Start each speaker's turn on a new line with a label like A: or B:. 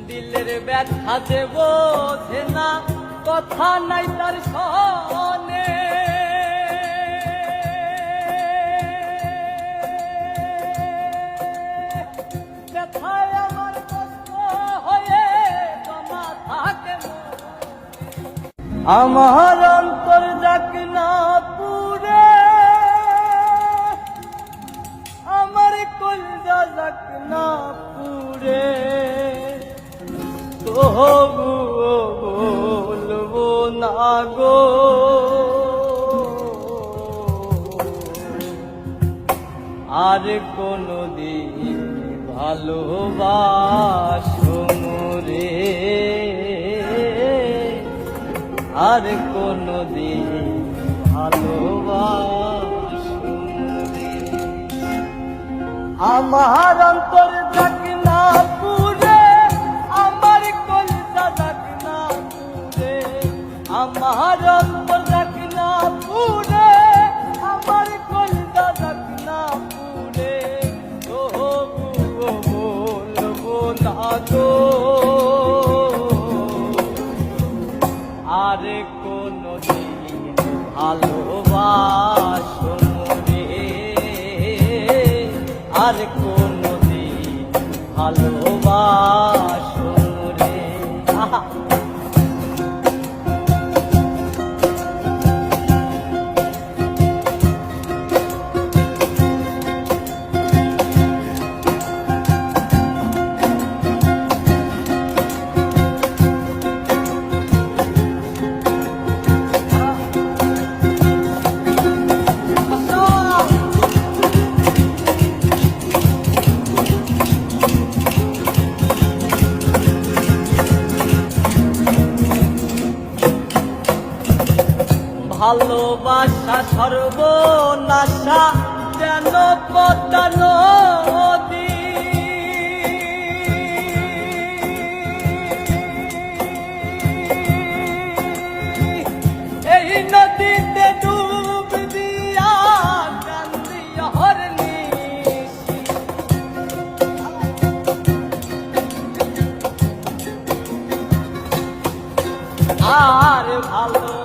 A: দিলের ব্যথা যে বোঝে না, কথা নাই তার সনে। ব্যথায় আমার কষ্ট হয়ে জমা থাকে, আমার অন্তর যাক না পুরে, আমার কলজা যাক না পুরে, তবুও বলবো না গো আর কোনদিন ভালোবাসো মোরে, আর কোনদিন ভালোবাসো মোরে। আমার অন্তর যাক না পুরে, আমার কলজা যাক না পুরে, আমার অন্তর যাক না পুরে, আমার কলজা যাক না পুরে, তবুও বলবো না গো আর কোনদিন ভালোবাসো মোরে, আর কোনদিন ভালোবাসো মোরে। ভালোবাসা সর্বনাশা যেন পদ্মা নদী, এই নদীতে ডুব দিয়া কান্দি অহর্নিশি, আর ভালো